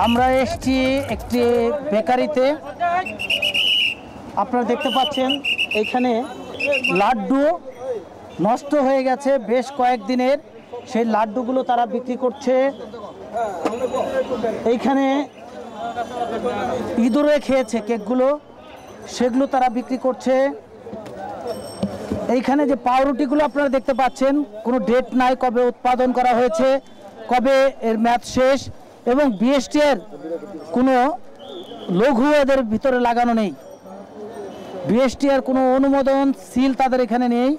আমরা এসেছি একটি বেকারিতে। আপনারা দেখতে পাচ্ছেন এখানে লাড্ডু নষ্ট হয়ে গেছে বেশ কয়েকদিনের, সেই লাড্ডুগুলো তারা বিক্রি করছে। এইখানে ইঁদুরে খেয়েছে কেকগুলো, সেগুলো তারা বিক্রি করছে। এইখানে যে পাউরুটিগুলো আপনারা দেখতে পাচ্ছেন, কোনো ডেট নাই কবে উৎপাদন করা হয়েছে, কবে এর মেয়াদ শেষ, এবং বিএসটি এর কোনো লঘু এদের ভিতরে লাগানো নেই। বিএসটি এর কোনো অনুমোদন সিল তাদের এখানে নেই।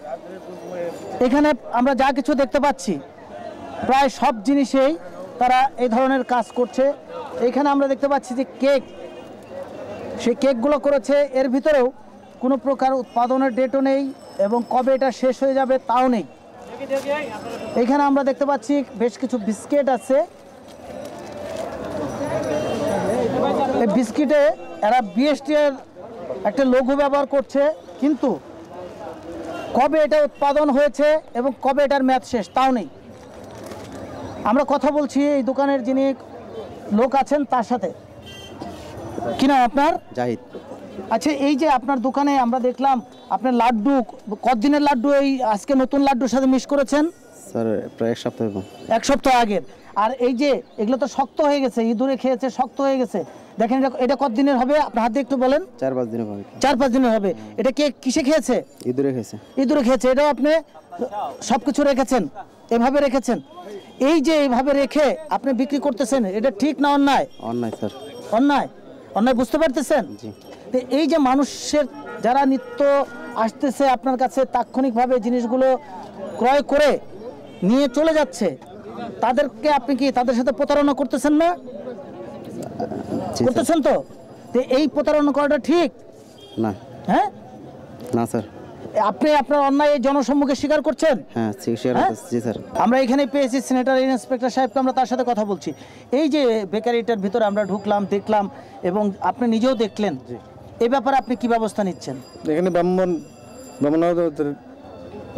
এখানে আমরা যা কিছু দেখতে পাচ্ছি প্রায় সব জিনিসেই তারা এই ধরনের কাজ করছে। এখানে আমরা দেখতে পাচ্ছি যে কেক, সেই কেকগুলো করেছে, এর ভিতরেও কোনো প্রকার উৎপাদনের ডেটও নেই এবং কবে এটা শেষ হয়ে যাবে তাও নেই। এখানে আমরা দেখতে পাচ্ছি বেশ কিছু বিস্কিট আছে। এই বিস্কিটে এরা বিএসটি এর একটা লঘু ব্যবহার করছে, কিন্তু কবে এটা উৎপাদন হয়েছে এবং কবে এটার মেয়াদ শেষ তাও নেই। আমরা কথা বলছি এই দোকানের যিনি লোক আছেন তার সাথে। কি নাম আপনার? জাহিদ। আচ্ছা, এই যে আপনার দোকানে আমরা দেখলাম আপনার লাড্ডু, কতদিনের লাড্ডু এই আজকে নতুন লাড্ডুর সাথে মিক্স করেছেন? স্যার প্রায় এক সপ্তাহ। এক সপ্তাহ আগের। আর এই যে এগুলো তো শক্ত হয়ে গেছে, ইঁদুরে খেয়েছে, শক্ত হয়ে গেছে। দেখেন এটা কতদিনের হবে আপনার হাতে একটু বলেন। 4-5 দিনের হবে। 4-5 দিনের হবে। এটা কে কিসে খেয়েছে? ইঁদুরে খেয়েছে। ইঁদুরে খেয়েছে। এটাও আপনি সবকিছু রেখেছেন, এভাবে রেখেছেন। এই যে এইভাবে রেখে আপনি বিক্রি করতেছেন, এটা ঠিক না অন্যায়? অন্যায় স্যার। অন্যায়। অন্যায় বুঝতে পারতেছেন? জি। তো এই যে মানুষের যারা নিত্য আসতেছে আপনার কাছে, তাৎক্ষণিকভাবে জিনিসগুলো ক্রয় করে নিয়ে চলে যাচ্ছে, তাদেরকে আপনি কি তাদের সাথে প্রতারণা করতেছেন না? করতেছেন তো? এই প্রতারণা করাটা ঠিক না। হ্যাঁ না স্যার। আপনি আপনার অন্যায় জনসম্মুখে স্বীকার করছেন? হ্যাঁ স্বীকার করতেছি। জি স্যার। আমরা এখানে পেয়েছি স্যানিটারি ইন্সপেক্টর সাহেবকে, আমরা তার সাথে কথা বলছি। এই যে বেকারিটার ভিতরে আমরা ঢুকলাম, দেখলাম এবং আপনি নিজেও দেখলেন, এই ব্যাপারে আপনি কি ব্যবস্থা নিচ্ছেন? এখানে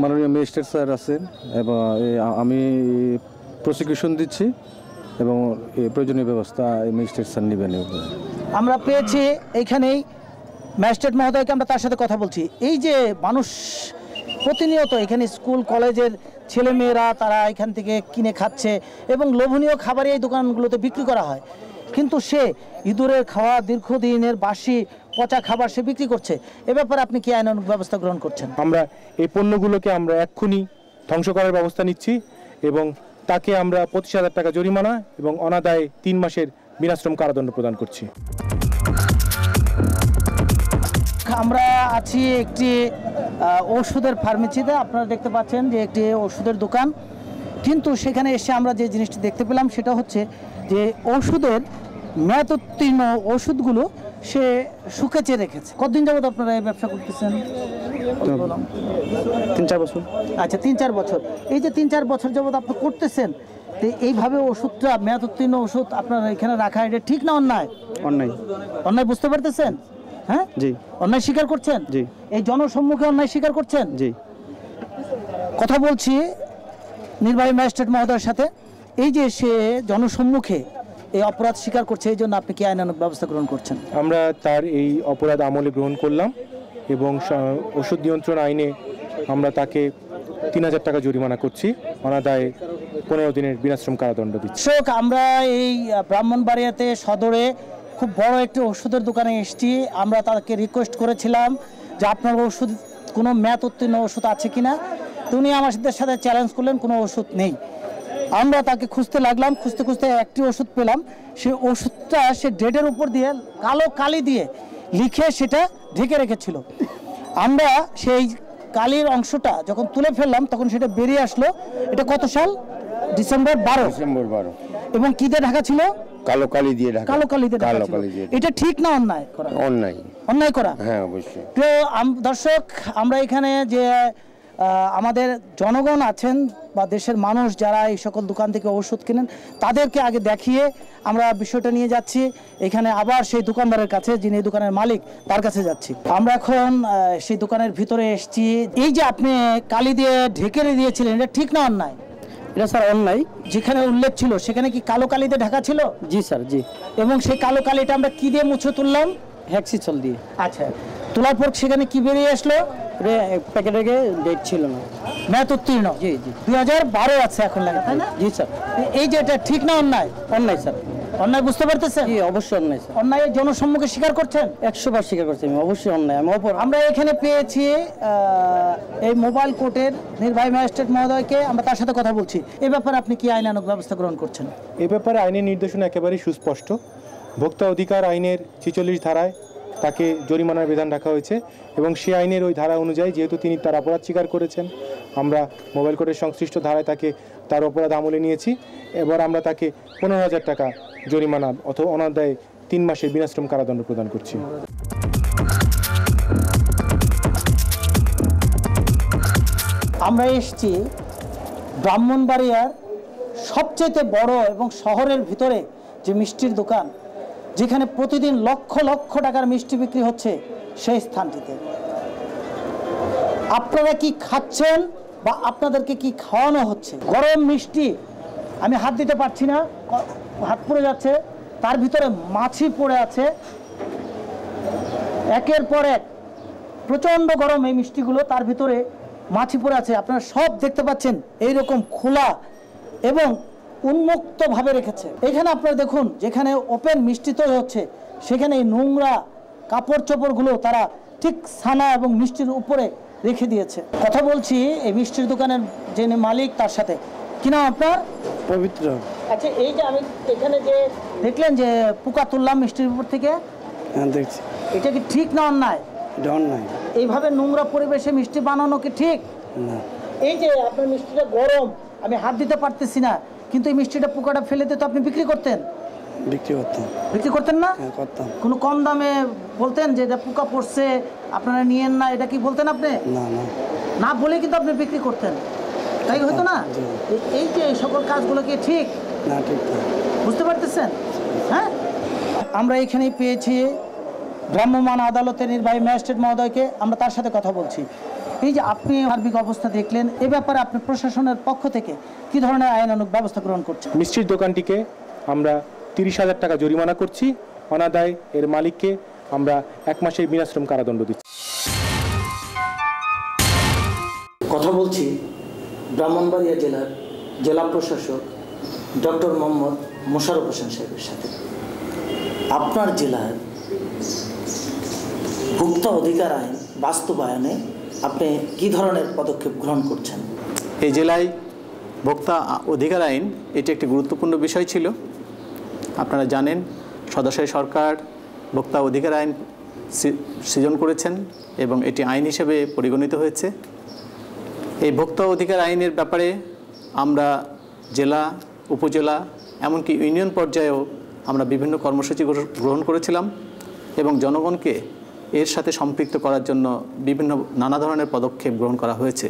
মাননীয় ম্যাজিস্ট্রেট স্যার আছেন এবং আমি প্রসিকিউশন দিচ্ছি এবং প্রয়োজনীয় ব্যবস্থা ম্যাজিস্ট্রেট স্যার নেবেন। আমরা পেয়েছি এইখানেই ম্যাজিস্ট্রেট মহোদয়কে, আমরা তার সাথে কথা বলছি। এই যে মানুষ প্রতিনিয়ত এখানে স্কুল কলেজের ছেলে মেয়েরা তারা এখান থেকে কিনে খাচ্ছে এবং লোভনীয় খাবারই এই দোকানগুলোতে বিক্রি করা হয়, কিন্তু সে ইঁদুরের খাওয়া দীর্ঘদিনের বাসি পচা খাবার সে বিক্রি করছে। এ ব্যাপারে আপনি কি আইনানুগ ব্যবস্থা গ্রহণ করছেন? আমরা এই পণ্যগুলোকে আমরা এক্ষুনি ধ্বংস করার ব্যবস্থা নিচ্ছি এবং তাকে আমরা 25,000 টাকা জরিমানা এবং অনাদায়ে 3 মাসের বিনাশ্রম কারাদণ্ড প্রদান করছি। আমরা আছি একটি ওষুধের ফার্মেসিতে। আপনারা দেখতে পাচ্ছেন যে একটি ওষুধের দোকান, কিন্তু সেখানে এসে আমরা যে জিনিসটি দেখতে পেলাম সেটা হচ্ছে যে ওষুধের মেয়াদোত্তীর্ণ ওষুধগুলো সে শুকেছে রেখেছে। কতদিন যাবত আপনারা এই ব্যবসা করতেছেন? 3-4 বছর। আচ্ছা, 3-4 বছর। এই যে 3-4 বছর যাবত আপনি করতেছেন, তো এইভাবে ওষুধটা মেয়াদোত্তীর্ণ ওষুধ আপনার এখানে রাখা, এটা ঠিক না অন্যায়? অন্যায়। অন্যায় বুঝতে পারতেছেন? হ্যাঁ জি। অন্যায় স্বীকার করছেন? জি। এই জনসম্মুখে অন্যায় স্বীকার করছেন? জি। কথা বলছি নির্বাহী ম্যাজিস্ট্রেট মহোদয়ের সাথে। এই যে সে জনসম্মুখে এই অপরাধ স্বীকার করছে, এই জন্য আপনি কি আইনানুগ ব্যবস্থা গ্রহণ করছেন? আমরা তার এই অপরাধ আমলে গ্রহণ করলাম এবং ওষুধ নিয়ন্ত্রণ আইনে আমরা তাকে 3,000 টাকা জরিমানা করছি, অনাদায়ে 15 দিনের বিনাশ্রম কারাদণ্ড দিচ্ছি। আমরা এই ব্রাহ্মণবাড়িয়াতে সদরে খুব বড় একটি ওষুধের দোকানে এসেছি। আমরা তাকে রিকোয়েস্ট করেছিলাম যে আপনার ওষুধ কোনো মেয়াদ উত্তীর্ণ ওষুধ আছে কিনা। উনি আমাদের সাথে চ্যালেঞ্জ করলেন কোনো ওষুধ নেই। আমরা তাকে খুঁজতে লাগলাম, খুঁজতে খুঁজতে একটি ওষুধ পেলাম। সেই ওষুধটা সে ডেটের উপর দিয়ে কালো কালি দিয়ে লিখে সেটা ঢেকে রেখেছিল। আমরা সেই কালির অংশটা যখন তুলে ফেললাম তখন সেটা বেরিয়ে আসলো। এটা কত সাল? ডিসেম্বর 12। এবং কি দিয়ে ঢাকা ছিল? কালো কালি দিয়ে ঢাকা। কালো কালি দিয়ে ঢাকা ছিল। এটা ঠিক না অন্যায় করা? অন্যায়। অন্যায় করা? হ্যাঁ অবশ্যই। তো দর্শক, আমরা এখানে যে আমাদের জনগণ আছেন বা দেশের মানুষ যারা এই সকল দোকান থেকে ওষুধ কেনেন, তাদেরকে আগে দেখিয়ে আমরা বিষয়টা নিয়ে যাচ্ছি এখানে আবার সেই দোকানদারের কাছে, যিনি এই দোকানের মালিক, তার কাছে যাচ্ছি। আমরা এখন সেই দোকানের ভিতরে এসেছি। এই যে আপনি কালি দিয়ে ঢেকে দিয়েছিলেন, এটা ঠিক না অন্যায়? এটা স্যার অন্যায়। যেখানে উল্লেখ ছিল সেখানে কি কালো কালিতে ঢাকা ছিল? জি স্যার, জি। এবং সেই কালো কালিটা আমরা কি দিয়ে মুছে তুললাম? হ্যাক্সিচল দিয়ে। আচ্ছা, তোলার পর সেখানে কি বেরিয়ে আসলো? প্যাকেটে ডেট ছিল না। মেয়াদ উত্তীর্ণ। জি জি। 2012 আছে এখন লাগে, তাই না? জি স্যার। এই যে এটা ঠিক না অন্যায়? অন্যায় স্যার। অন্যায় বুঝতে পারতেছেন? জি অবশ্যই অন্যায় স্যার। অন্যায় জনসম্মুখে স্বীকার করছেন? 100বার স্বীকার করছি আমি, অবশ্যই অন্যায়। আমি আমরা এখানে পেয়েছি এই মোবাইল কোর্টের নির্বাহী ম্যাজিস্ট্রেট মহোদয়কে, আমরা তার সাথে কথা বলছি। এই ব্যাপারে আপনি কি আইনানুগ ব্যবস্থা গ্রহণ করছেন? এ ব্যাপারে আইনের নির্দেশনা একেবারেই সুস্পষ্ট। ভোক্তা অধিকার আইনের 46 ধারায় তাকে জরিমানার বিধান রাখা হয়েছে এবং সে আইনের ওই ধারা অনুযায়ী যেহেতু তিনি তার অপরাধ স্বীকার করেছেন, আমরা মোবাইল কোর্টের সংশ্লিষ্ট ধারায় তাকে তার অপরাধ আমলে নিয়েছি। এবার আমরা তাকে 15,000 টাকা জরিমানা অথবা অনাদায়ে 3 মাসের বিনাশ্রম কারাদণ্ড প্রদান করছি। আমরা এসেছি ব্রাহ্মণবাড়িয়ার সবচেয়ে বড় এবং শহরের ভিতরে যে মিষ্টির দোকান, যেখানে প্রতিদিন লক্ষ লক্ষ টাকার মিষ্টি বিক্রি হচ্ছে, সেই স্থানটিতে আপনারা কি খাচ্ছেন বা আপনাদেরকে কি খাওয়ানো হচ্ছে? গরম মিষ্টি, আমি হাত দিতে পারছি না, হাত পড়ে যাচ্ছে, তার ভিতরে মাছি পড়ে আছে, একের পর এক প্রচণ্ড গরম এই মিষ্টিগুলো, তার ভিতরে মাছি পড়ে আছে। আপনারা সব দেখতে পাচ্ছেন এইরকম খোলা এবং উন্মুক্তভাবে রেখেছে। এখানে আপনারা দেখুন, যেখানে ওপেন মিষ্টি তৈরি হচ্ছে সেখানে এই নোংরা কাপড় চোপড়গুলো তারা ঠিক ছানা এবং মিষ্টির উপরে রেখে দিয়েছে। কথা বলছি এই মিষ্টির দোকানের যিনি মালিক, তার সাথে। কি নাম আপনার? পবিত্র। আচ্ছা, এই যে আমি এখানে যে দেখলেন যে পোকা তুললাম মিষ্টির উপর থেকে, হ্যাঁ দেখছি। এটা কি ঠিক না অন্যায়? এটা অন্যায়। এইভাবে নোংরা পরিবেশে মিষ্টি বানানো কি ঠিক? না। এই যে আপনার মিষ্টিটা গরম, আমি হাত দিতে পারতেছি না, কিন্তু এই মিষ্টিটা পোকাটা ফেলে দিয়ে তো আপনি বিক্রি করতেন। বিক্রি করতাম। বিক্রি করতেন না? হ্যাঁ করতাম। কোনো কম দামে বলতেন যে এটা পোকা পড়ছে, আপনারা নিয়েন না, এটা কি বলতেন আপনি? না না। না বলে কিন্তু আপনি বিক্রি করতেন, তাই হতো না? জি। এই যে এই সকল কাজগুলো কি ঠিক? না ঠিক না। বুঝতে পারতেছেন? হ্যাঁ, আমরা এখানেই পেয়েছি ভ্রাম্যমাণ আদালতের নির্বাহী ম্যাজিস্ট্রেট মহোদয়কে, আমরা তার সাথে কথা বলছি। এই যে আপনি সার্বিক অবস্থা দেখলেন, এ ব্যাপারে আপনি প্রশাসনের পক্ষ থেকে কি ধরনের আইনানুগ ব্যবস্থা গ্রহণ করছেন? মিষ্টির দোকানটিকে আমরা 30,000 টাকা জরিমানা করছি, অনাদায়ে এর মালিককে আমরা 1 মাসের বিনাশ্রম কারাদণ্ড দিচ্ছি। কথা বলছি ব্রাহ্মণবাড়িয়া জেলার জেলা প্রশাসক ডক্টর মোহাম্মদ মোশাররফ হোসেন সাহেবের সাথে। আপনার জেলার ভোক্তা অধিকার আইন বাস্তবায়নে আপনি কি ধরনের পদক্ষেপ গ্রহণ করছেন? এই জেলায় ভোক্তা অধিকার আইন এটি একটি গুরুত্বপূর্ণ বিষয় ছিল। আপনারা জানেন সদাশয় সরকার ভোক্তা অধিকার আইন সৃজন করেছেন এবং এটি আইন হিসেবে পরিগণিত হয়েছে। এই ভোক্তা অধিকার আইনের ব্যাপারে আমরা জেলা, উপজেলা, এমনকি ইউনিয়ন পর্যায়েও আমরা বিভিন্ন কর্মসূচি গ্রহণ করেছিলাম এবং জনগণকে এর সাথে সম্পৃক্ত করার জন্য বিভিন্ন নানা ধরনের পদক্ষেপ গ্রহণ করা হয়েছে।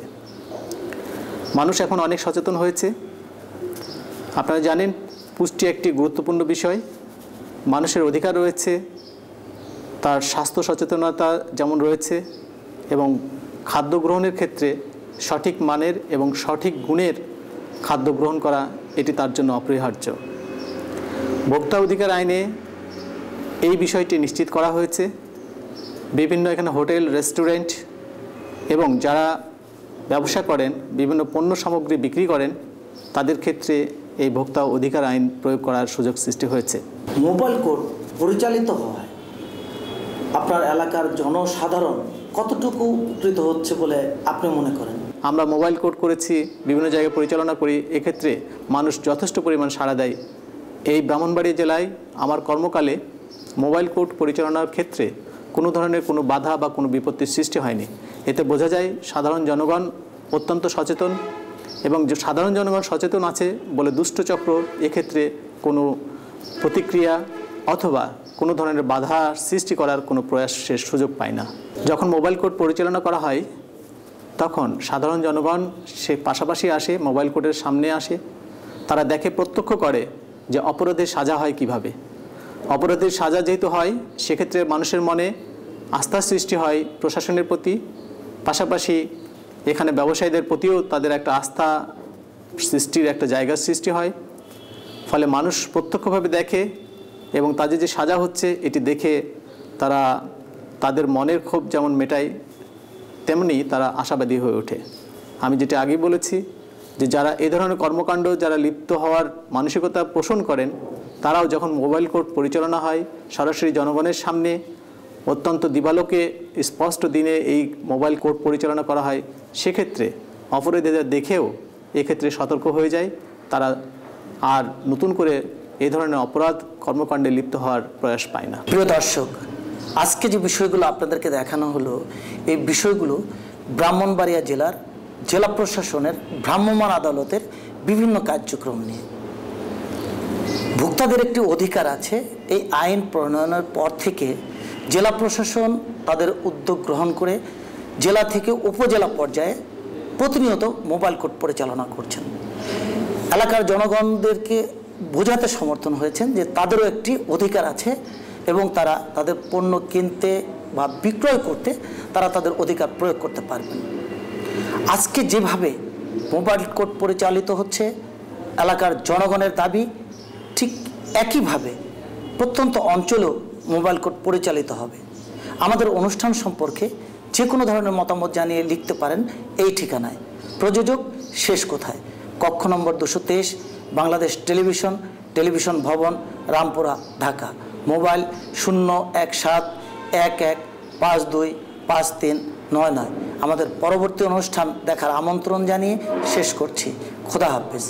মানুষ এখন অনেক সচেতন হয়েছে। আপনারা জানেন পুষ্টি একটি গুরুত্বপূর্ণ বিষয়। মানুষের অধিকার রয়েছে, তার স্বাস্থ্য সচেতনতা যেমন রয়েছে এবং খাদ্য গ্রহণের ক্ষেত্রে সঠিক মানের এবং সঠিক গুণের খাদ্য গ্রহণ করা এটি তার জন্য অপরিহার্য। ভোক্তা অধিকার আইনে এই বিষয়টি নিশ্চিত করা হয়েছে। বিভিন্ন এখানে হোটেল, রেস্টুরেন্ট এবং যারা ব্যবসা করেন, বিভিন্ন পণ্য সামগ্রী বিক্রি করেন, তাদের ক্ষেত্রে এই ভোক্তা অধিকার আইন প্রয়োগ করার সুযোগ সৃষ্টি হয়েছে। মোবাইল কোর্ট পরিচালিত হওয়ায় আপনার এলাকার জনসাধারণ কতটুকু উপকৃত হচ্ছে বলে আপনি মনে করেন? আমরা মোবাইল কোর্ট করেছি, বিভিন্ন জায়গায় পরিচালনা করি, এক্ষেত্রে মানুষ যথেষ্ট পরিমাণ সাড়া দেয়। এই ব্রাহ্মণবাড়িয়া জেলায় আমার কর্মকালে মোবাইল কোর্ট পরিচালনার ক্ষেত্রে কোনো ধরনের কোনো বাধা বা কোনো বিপত্তির সৃষ্টি হয়নি। এতে বোঝা যায় সাধারণ জনগণ অত্যন্ত সচেতন এবং যে সাধারণ জনগণ সচেতন আছে বলে দুষ্টচক্র এক্ষেত্রে কোনো প্রতিক্রিয়া অথবা কোনো ধরনের বাধা সৃষ্টি করার কোনো প্রয়াসের সুযোগ পায় না। যখন মোবাইল কোর্ট পরিচালনা করা হয় তখন সাধারণ জনগণ সে পাশাপাশি আসে, মোবাইল কোর্টের সামনে আসে, তারা দেখে, প্রত্যক্ষ করে যে অপরাধের সাজা হয় কিভাবে। অপরাধের সাজা যেহেতু হয় সেক্ষেত্রে মানুষের মনে আস্থার সৃষ্টি হয় প্রশাসনের প্রতি, পাশাপাশি এখানে ব্যবসায়ীদের প্রতিও তাদের একটা আস্থা সৃষ্টির একটা জায়গার সৃষ্টি হয়, ফলে মানুষ প্রত্যক্ষভাবে দেখে এবং তাদের যে সাজা হচ্ছে এটি দেখে তারা তাদের মনের ক্ষোভ যেমন মেটায়, তেমনি তারা আশাবাদী হয়ে ওঠে। আমি যেটা আগেই বলেছি যে যারা এ ধরনের কর্মকাণ্ড যারা লিপ্ত হওয়ার মানসিকতা পোষণ করেন, তারাও যখন মোবাইল কোর্ট পরিচালনা হয় সরাসরি জনগণের সামনে অত্যন্ত দিবালোকে স্পষ্ট দিনে এই মোবাইল কোর্ট পরিচালনা করা হয়, সেক্ষেত্রে অপরাধীদের দেখেও এক্ষেত্রে সতর্ক হয়ে যায়, তারা আর নতুন করে এই ধরনের অপরাধ কর্মকাণ্ডে লিপ্ত হওয়ার প্রয়াস পায় না। প্রিয় দর্শক, আজকে যে বিষয়গুলো আপনাদেরকে দেখানো হলো, এই বিষয়গুলো ব্রাহ্মণবাড়িয়া জেলার জেলা প্রশাসনের ভ্রাম্যমাণ আদালতের বিভিন্ন কার্যক্রম নিয়ে। ভোক্তাদের একটি অধিকার আছে, এই আইন প্রণয়নের পর থেকে জেলা প্রশাসন তাদের উদ্যোগ গ্রহণ করে জেলা থেকে উপজেলা পর্যায়ে প্রতিনিয়ত মোবাইল কোর্ট পরিচালনা করছেন। এলাকার জনগণদেরকে বোঝাতে সমর্থন হয়েছেন যে তাদেরও একটি অধিকার আছে এবং তারা তাদের পণ্য কিনতে বা বিক্রয় করতে তারা তাদের অধিকার প্রয়োগ করতে পারবেন। আজকে যেভাবে মোবাইল কোর্ট পরিচালিত হচ্ছে, এলাকার জনগণের দাবি ঠিক একইভাবে প্রত্যন্ত অঞ্চলেও মোবাইল কোর্ট পরিচালিত হবে। আমাদের অনুষ্ঠান সম্পর্কে যে কোনো ধরনের মতামত জানিয়ে লিখতে পারেন এই ঠিকানায়। প্রযোজক শেষ কোথায়, কক্ষ নম্বর 223, বাংলাদেশ টেলিভিশন ভবন, রামপুরা, ঢাকা। মোবাইল 01711525399। আমাদের পরবর্তী অনুষ্ঠান দেখার আমন্ত্রণ জানিয়ে শেষ করছি। খোদা হাফেজ।